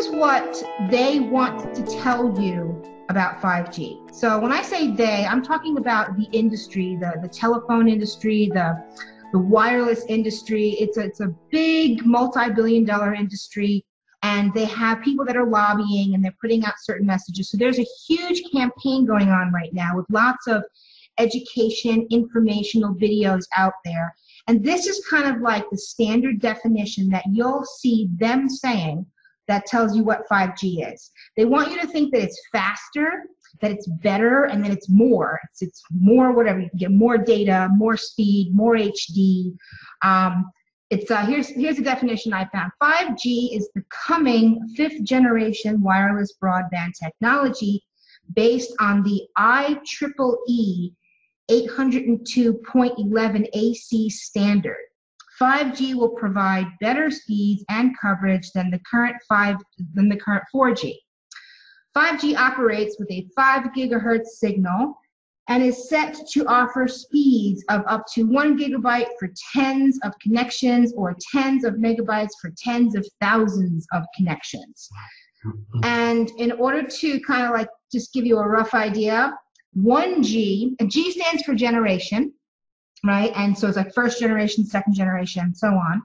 is what they want to tell you about 5G. So when I say they, I'm talking about the industry, the telephone industry, the wireless industry. It's a big multi-billion-dollar industry, and they have people that are lobbying and they're putting out certain messages. So there's a huge campaign going on right now with lots of education, informational videos out there. And this is kind of like the standard definition that you'll see them saying that tells you what 5G is. They want you to think that it's faster, that it's better, and that it's more. It's more whatever. You can get more data, more speed, more HD. Here's a definition I found. 5G is the coming 5th generation wireless broadband technology based on the IEEE 802.11 AC standard. 5G will provide better speeds and coverage than the current 4G. 5G operates with a 5 gigahertz signal and is set to offer speeds of up to 1 gigabyte for tens of connections or tens of megabytes for tens of thousands of connections. And in order to kind of like just give you a rough idea, 1G, and G stands for generation, right? And so it's like first generation, second generation, so on.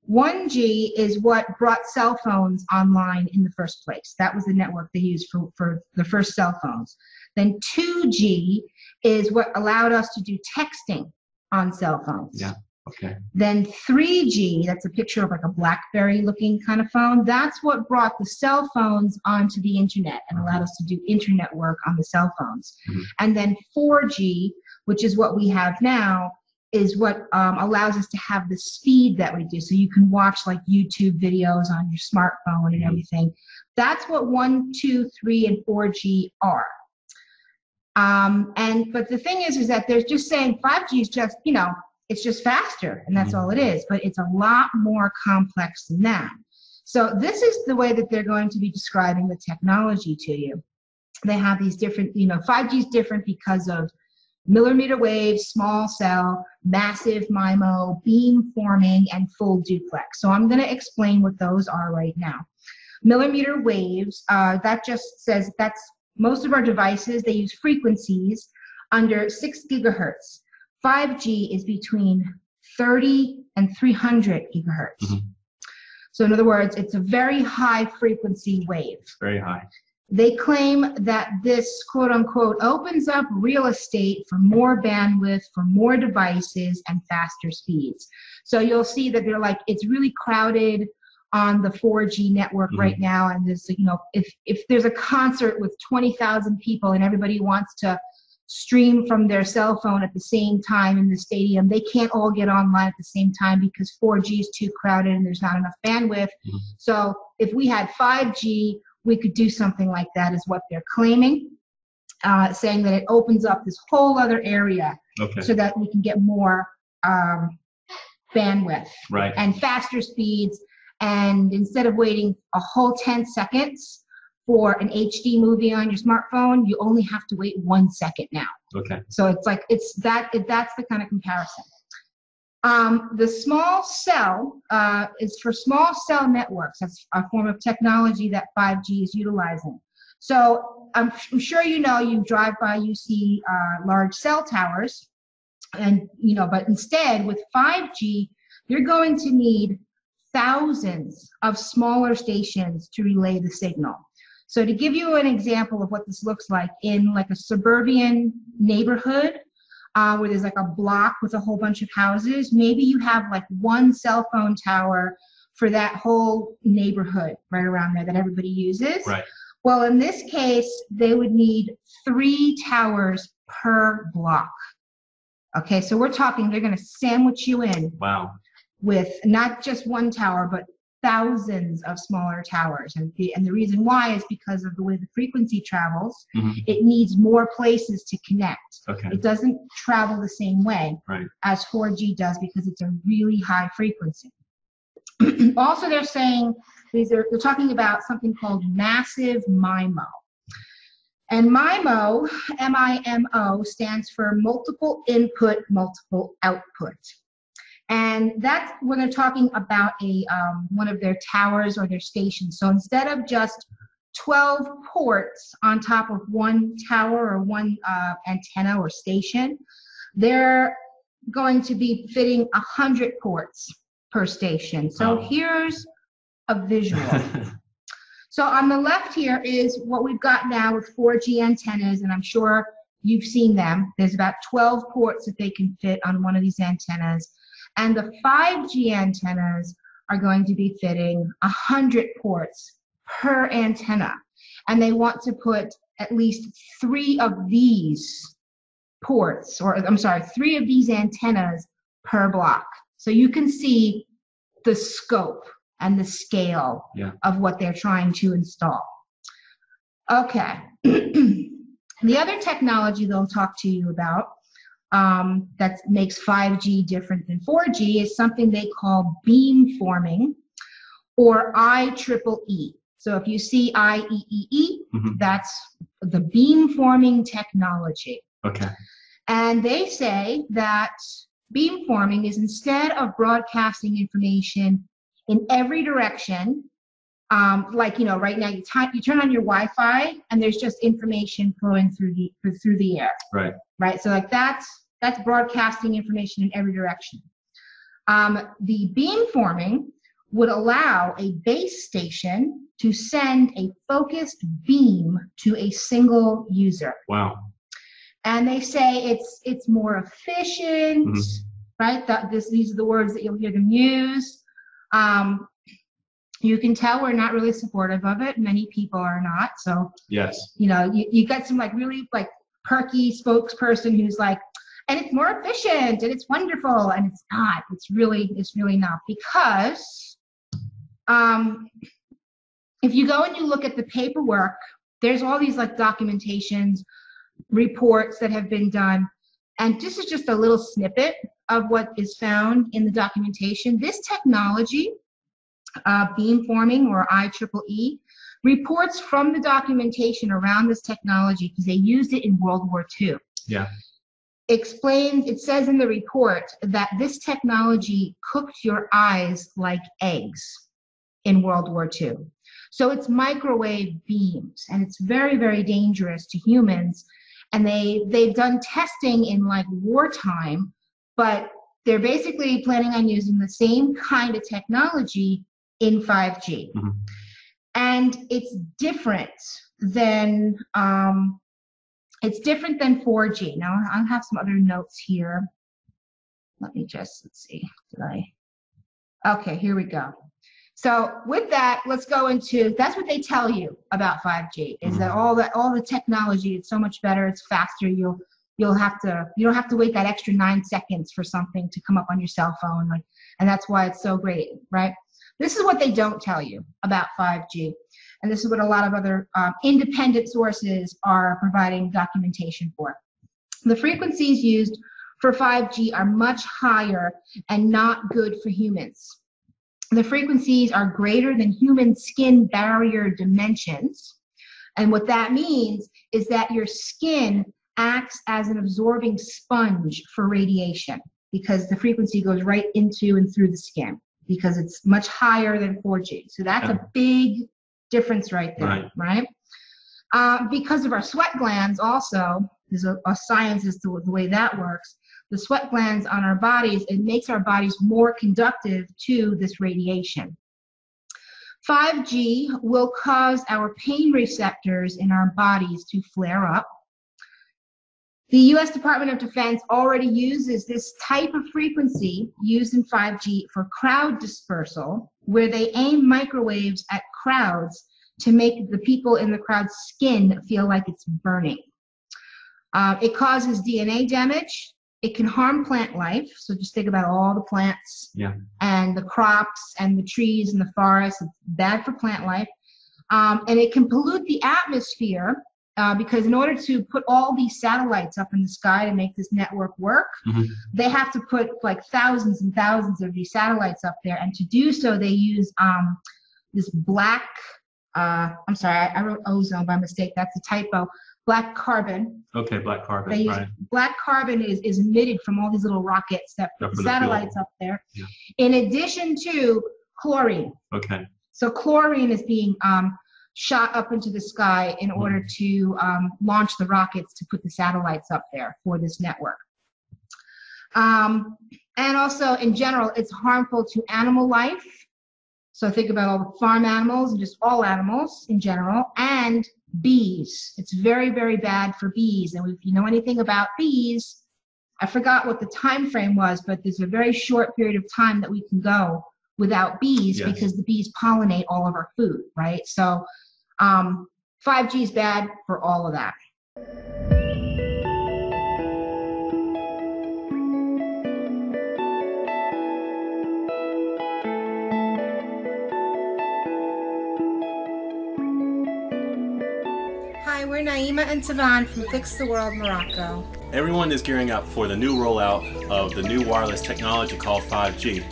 1G is what brought cell phones online in the first place. That was the network they used for the first cell phones. Then 2G is what allowed us to do texting on cell phones. Yeah, okay. Then 3G, that's a picture of like a BlackBerry looking kind of phone. That's what brought the cell phones onto the internet and allowed us to do internet work on the cell phones. And then 4G, which is what we have now, is what allows us to have the speed that we do. So you can watch like YouTube videos on your smartphone and everything. That's what 1, 2, 3, and 4G are. But the thing is that they're just saying 5G is just, it's just faster, and that's all it is. But it's a lot more complex than that. So this is the way that they're going to be describing the technology to you. They have these different, 5G is different because of millimeter wave, small cell, massive MIMO, beam forming, and full duplex. So I'm going to explain what those are right now. Millimeter waves, that just says that's most of our devices, they use frequencies under 6 gigahertz. 5G is between 30 and 300 gigahertz. So in other words, it's a very high frequency wave. Very high. They claim that this, quote unquote, opens up real estate for more bandwidth, for more devices, and faster speeds. So you'll see that they're like, it's really crowded on the 4G network right now. And there's, if there's a concert with 20,000 people and everybody wants to stream from their cell phone at the same time in the stadium, they can't all get online at the same time because 4G is too crowded and there's not enough bandwidth. So if we had 5G, we could do something like that, is what they're claiming, saying that it opens up this whole other area so that we can get more bandwidth and faster speeds. And instead of waiting a whole 10 seconds for an HD movie on your smartphone, you only have to wait 1 second now. So it's like, that's the kind of comparison. The small cell is for small cell networks. That's a form of technology that 5G is utilizing. So I'm sure you drive by, you see large cell towers, and but instead with 5G, you're going to need thousands of smaller stations to relay the signal. So to give you an example of what this looks like in like a suburban neighborhood, where there's like a block with a whole bunch of houses, maybe you have like one cell phone tower for that whole neighborhood right around there that everybody uses. Well, in this case, they would need 3 towers per block. Okay, so we're talking, they're going to sandwich you in with not just one tower, but thousands of smaller towers. And the reason why is because of the way the frequency travels. It needs more places to connect. It doesn't travel the same way as 4G does because it's a really high frequency. Also, they're saying, they're talking about something called massive MIMO. And MIMO, M-I-M-O, stands for multiple input, multiple output. And that's when they're talking about one of their towers or their stations. So instead of just 12 ports on top of one tower or one antenna or station, they're going to be fitting 100 ports per station. So here's a visual. So on the left here is what we've got now with 4G antennas, and I'm sure you've seen them. There's about 12 ports that they can fit on one of these antennas. And the 5G antennas are going to be fitting 100 ports per antenna. And they want to put at least 3 of these ports, or I'm sorry, 3 of these antennas per block. So you can see the scope and the scale of what they're trying to install. Okay. The other technology they'll talk to you about that makes 5G different than 4G is something they call beamforming, or IEEE. So if you see IEEE, that's the beamforming technology. Okay. And they say that beamforming is, instead of broadcasting information in every direction, like, you know, right now you turn on your Wi-Fi and there's just information flowing through the air. Right. Right. So like that's broadcasting information in every direction. The beamforming would allow a base station to send a focused beam to a single user. Wow. And they say it's more efficient, right? These are the words that you'll hear them use. You can tell we're not really supportive of it. Many people are not. So yes, you know, you got some like really like perky spokesperson who's like, and it's more efficient and it's wonderful, and it's not. It's really not, because if you go and you look at the paperwork, there's all these like documentations, reports that have been done, and this is just a little snippet of what is found in the documentation. This technology, beamforming or IEEE, reports from the documentation around this technology, because they used it in World War II. Yeah. It says in the report that this technology cooked your eyes like eggs in World War II. So it's microwave beams, and it's very, very dangerous to humans. And they've done testing in like wartime, but they're basically planning on using the same kind of technology in 5G. And it's different than 4G. Now I have some other notes here. Let's see. Okay, here we go. So with that, let's go into, that's what they tell you about 5G, is that all the technology is so much better, it's faster. You don't have to wait that extra 9 seconds for something to come up on your cell phone, and that's why it's so great, right? This is what they don't tell you about 5G, and this is what a lot of other independent sources are providing documentation for. The frequencies used for 5G are much higher and not good for humans. The frequencies are greater than human skin barrier dimensions. And what that means is that your skin acts as an absorbing sponge for radiation, because the frequency goes right into and through the skin, because it's much higher than 4G. So that's a big difference right there, right? Because of our sweat glands also, there's a science as to the way that works. The sweat glands on our bodies, it makes our bodies more conductive to this radiation. 5G will cause our pain receptors in our bodies to flare up. The U.S. Department of Defense already uses this type of frequency used in 5G for crowd dispersal, where they aim microwaves at crowds to make the people in the crowd's skin feel like it's burning. It causes DNA damage. It can harm plant life. So just think about all the plants and the crops and the trees and the forests. It's bad for plant life. And it can pollute the atmosphere because in order to put all these satellites up in the sky to make this network work, they have to put like thousands and thousands of these satellites up there. And to do so, they use this black, I'm sorry, I wrote ozone by mistake. That's a typo. black carbon. Okay, black carbon, right. Black carbon is emitted from all these little rockets that put the satellites up there, in addition to chlorine. Okay. So chlorine is being shot up into the sky in order to launch the rockets to put the satellites up there for this network. And also, in general, it's harmful to animal life. So think about all the farm animals and just all animals in general, and bees. It's very, very bad for bees. And if you know anything about bees, I forgot what the time frame was, but there's a very short period of time that we can go without bees because the bees pollinate all of our food, right? So 5G is bad for all of that. Hi, we're Naima and Tavan from Fix the World Morocco. Everyone is gearing up for the new rollout of the new wireless technology called 5G,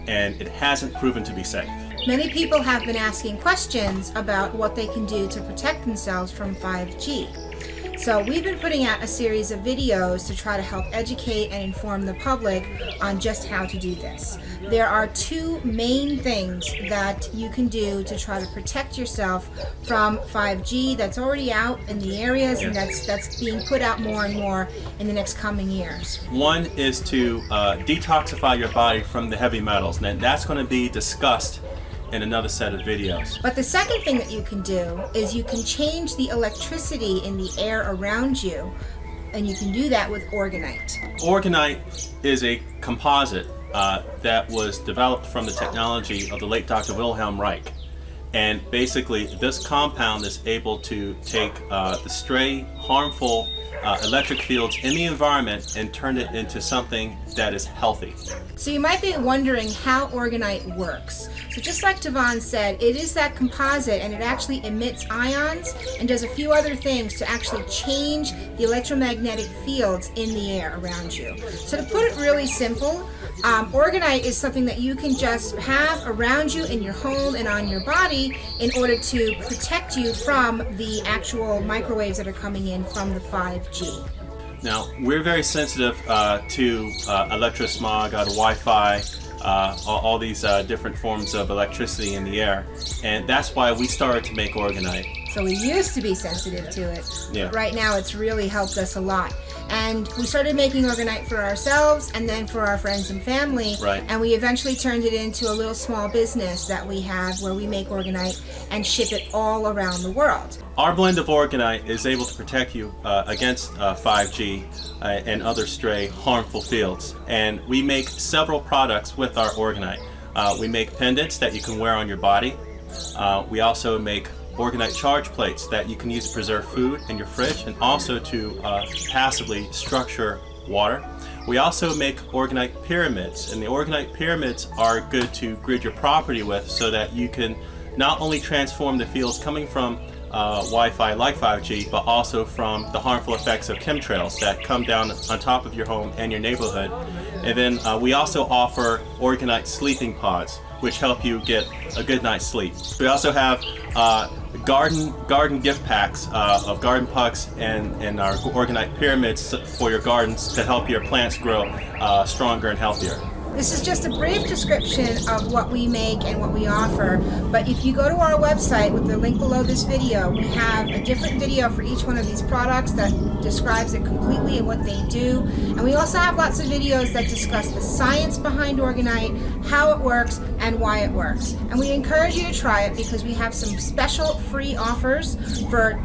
and it hasn't proven to be safe. Many people have been asking questions about what they can do to protect themselves from 5G. So we've been putting out a series of videos to try to help educate and inform the public on just how to do this. There are two main things that you can do to try to protect yourself from 5G that's already out in the areas and that's being put out more and more in the next coming years. One is to detoxify your body from the heavy metals, and that's going to be discussed in another set of videos. But the second thing that you can do is you can change the electricity in the air around you, and you can do that with Orgonite. Orgonite is a composite that was developed from the technology of the late Dr. Wilhelm Reich. And basically this compound is able to take the stray, harmful electric fields in the environment and turn it into something that is healthy. So you might be wondering how Orgonite works. So just like Tavan said, it is that composite, and it actually emits ions and does a few other things to actually change the electromagnetic fields in the air around you. So to put it really simple, Orgonite is something that you can just have around you in your home and on your body in order to protect you from the actual microwaves that are coming in from the 5G. Now, we're very sensitive to electrosmog, to Wi-Fi, all these different forms of electricity in the air, and that's why we started to make Orgonite. So we used to be sensitive to it, but right now it's really helped us a lot. And we started making Orgonite for ourselves and then for our friends and family, and we eventually turned it into a little small business that we have where we make Orgonite and ship it all around the world. Our blend of Orgonite is able to protect you against 5G and other stray harmful fields, and we make several products with our Orgonite. We make pendants that you can wear on your body. We also make Orgonite charge plates that you can use to preserve food in your fridge and also to passively structure water. We also make Orgonite Pyramids, and the Orgonite Pyramids are good to grid your property with so that you can not only transform the fields coming from Wi-Fi like 5G, but also from the harmful effects of chemtrails that come down on top of your home and your neighborhood. And then we also offer Orgonite sleeping pods, which help you get a good night's sleep. We also have garden gift packs of garden pucks and our Orgonite Pyramids for your gardens to help your plants grow stronger and healthier. This is just a brief description of what we make and what we offer, but if you go to our website with the link below this video, we have a different video for each one of these products that describes it completely and what they do. And we also have lots of videos that discuss the science behind Orgonite, how it works, and why it works. And we encourage you to try it because we have some special free offers for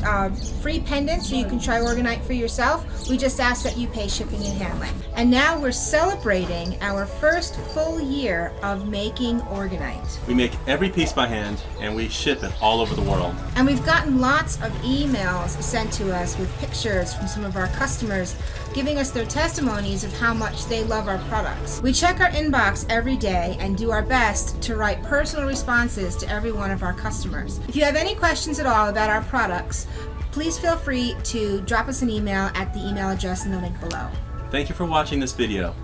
free pendants so you can try Orgonite for yourself. We just ask that you pay shipping and handling. And now we're celebrating our first full year of making Orgonite. We make every piece by hand and we ship it all over the world. And we've gotten lots of emails sent to us with pictures from some of our customers giving us their testimonies of how much they love our products. We check our inbox every day and do our best to write personal responses to every one of our customers. If you have any questions at all about our products, please feel free to drop us an email at the email address in the link below. Thank you for watching this video.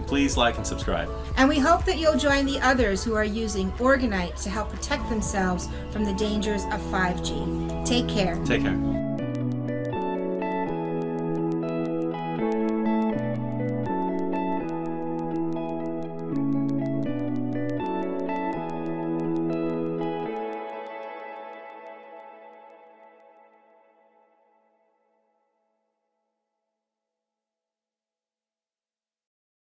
Please like and subscribe. And we hope that you'll join the others who are using Orgonite to help protect themselves from the dangers of 5G. Take care. Take care.